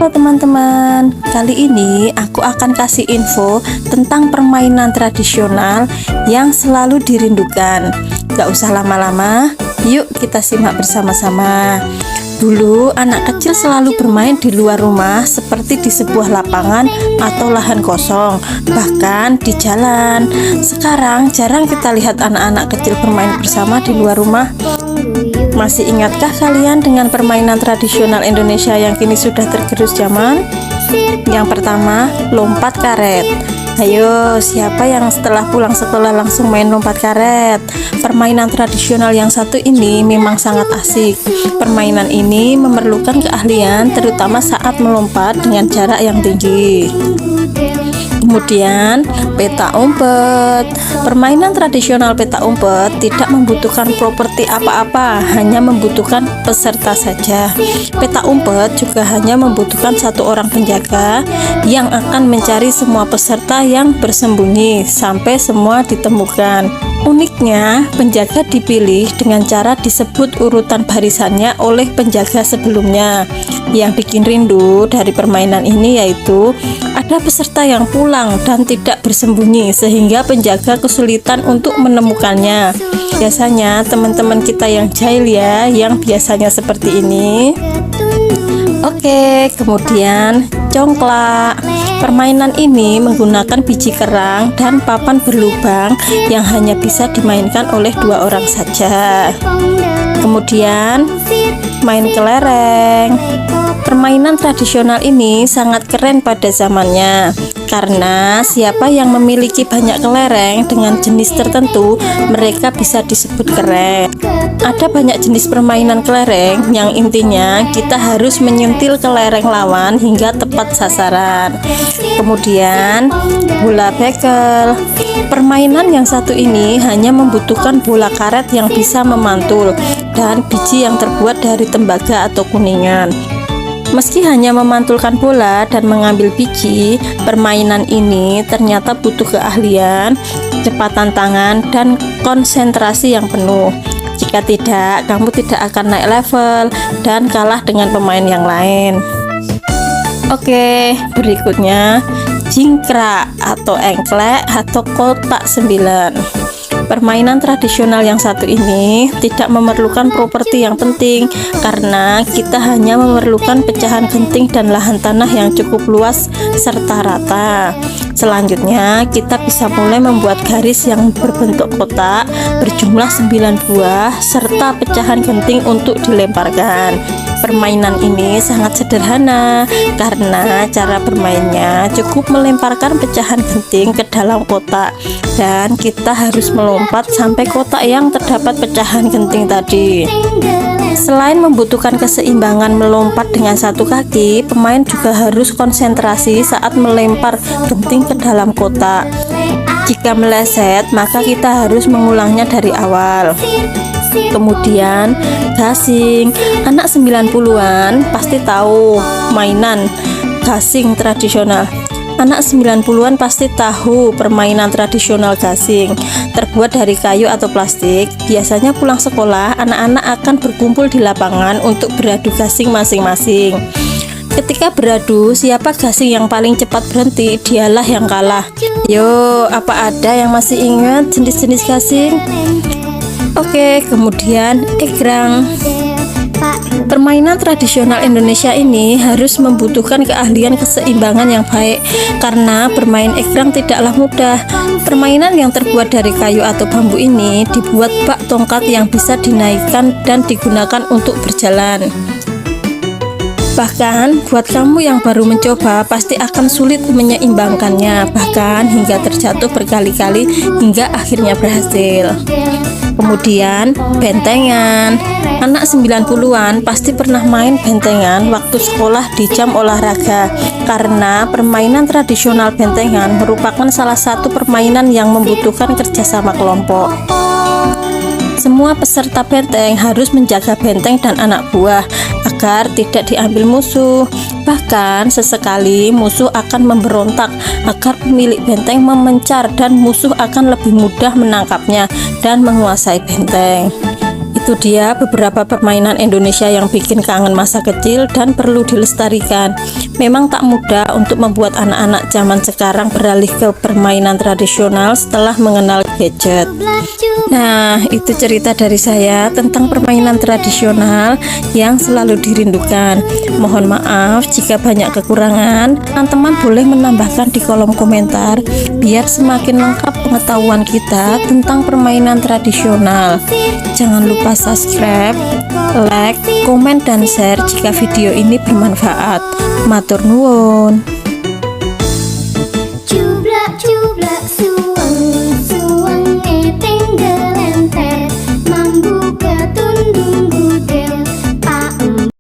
Halo teman-teman, kali ini aku akan kasih info tentang permainan tradisional yang selalu dirindukan. Gak usah lama-lama, yuk kita simak bersama-sama. Dulu anak kecil selalu bermain di luar rumah seperti di sebuah lapangan atau lahan kosong, bahkan di jalan. Sekarang jarang kita lihat anak-anak kecil bermain bersama di luar rumah. Masih ingatkah kalian dengan permainan tradisional Indonesia yang kini sudah tergerus zaman? Yang pertama, lompat karet. Ayo, siapa yang setelah pulang sekolah langsung main lompat karet? Permainan tradisional yang satu ini memang sangat asik. Permainan ini memerlukan keahlian terutama saat melompat dengan jarak yang tinggi. Kemudian peta umpet. Permainan tradisional peta umpet tidak membutuhkan properti apa-apa, hanya membutuhkan peserta saja. Peta umpet juga hanya membutuhkan satu orang penjaga yang akan mencari semua peserta yang bersembunyi sampai semua ditemukan. Uniknya, penjaga dipilih dengan cara disebut urutan barisannya oleh penjaga sebelumnya. Yang bikin rindu dari permainan ini yaitu ada peserta yang pulang dan tidak bersembunyi sehingga penjaga kesulitan untuk menemukannya. Biasanya teman-teman kita yang jahil ya, yang biasanya seperti ini. Oke, kemudian congklak. Permainan ini menggunakan biji kerang dan papan berlubang yang hanya bisa dimainkan oleh dua orang saja. Kemudian main kelereng. Permainan tradisional ini sangat keren pada zamannya karena siapa yang memiliki banyak kelereng dengan jenis tertentu, mereka bisa disebut keren. Ada banyak jenis permainan kelereng yang intinya kita harus menyentil kelereng lawan hingga tepat sasaran. Kemudian bola bekel. Permainan yang satu ini hanya membutuhkan bola karet yang bisa memantul dan biji yang terbuat dari tembaga atau kuningan. Meski hanya memantulkan bola dan mengambil biji, permainan ini ternyata butuh keahlian, kecepatan tangan, dan konsentrasi yang penuh. Jika tidak, kamu tidak akan naik level dan kalah dengan pemain yang lain. Oke, berikutnya jingkrak atau engklek atau kotak 9. Permainan tradisional yang satu ini tidak memerlukan properti yang penting karena kita hanya memerlukan pecahan genting dan lahan tanah yang cukup luas serta rata. Selanjutnya kita bisa mulai membuat garis yang berbentuk kotak berjumlah 9 buah serta pecahan genting untuk dilemparkan. Permainan ini sangat sederhana karena cara bermainnya cukup melemparkan pecahan genting ke dalam kotak dan kita harus melompat sampai kotak yang terdapat pecahan genting tadi. Selain membutuhkan keseimbangan melompat dengan satu kaki, pemain juga harus konsentrasi saat melempar genting ke dalam kotak. Jika meleset, maka kita harus mengulangnya dari awal. Kemudian gasing. Anak 90-an pasti tahu mainan gasing tradisional. Anak 90-an pasti tahu permainan tradisional gasing. Terbuat dari kayu atau plastik. Biasanya pulang sekolah, anak-anak akan berkumpul di lapangan untuk beradu gasing masing-masing. Ketika beradu, siapa gasing yang paling cepat berhenti, dialah yang kalah. Yo, apa ada yang masih ingat jenis-jenis gasing? Oke, kemudian egrang. Permainan tradisional Indonesia ini harus membutuhkan keahlian keseimbangan yang baik karena bermain egrang tidaklah mudah. Permainan yang terbuat dari kayu atau bambu ini dibuat bak tongkat yang bisa dinaikkan dan digunakan untuk berjalan. Bahkan buat kamu yang baru mencoba pasti akan sulit menyeimbangkannya, bahkan hingga terjatuh berkali-kali hingga akhirnya berhasil. Kemudian bentengan. Anak 90-an pasti pernah main bentengan waktu sekolah di jam olahraga karena permainan tradisional bentengan merupakan salah satu permainan yang membutuhkan kerjasama kelompok. Semua peserta benteng harus menjaga benteng dan anak buah agar tidak diambil musuh. Bahkan sesekali musuh akan memberontak agar pemilik benteng memencar dan musuh akan lebih mudah menangkapnya dan menguasai benteng. Itu dia beberapa permainan Indonesia yang bikin kangen masa kecil dan perlu dilestarikan. Memang tak mudah untuk membuat anak-anak zaman sekarang beralih ke permainan tradisional setelah mengenal gadget. Nah, itu cerita dari saya tentang permainan tradisional yang selalu dirindukan. Mohon maaf jika banyak kekurangan. Teman-teman boleh menambahkan di kolom komentar biar semakin lengkap pengetahuan kita tentang permainan tradisional. Jangan lupa subscribe, like, komen, dan share jika video ini bermanfaat. Matur nuwun.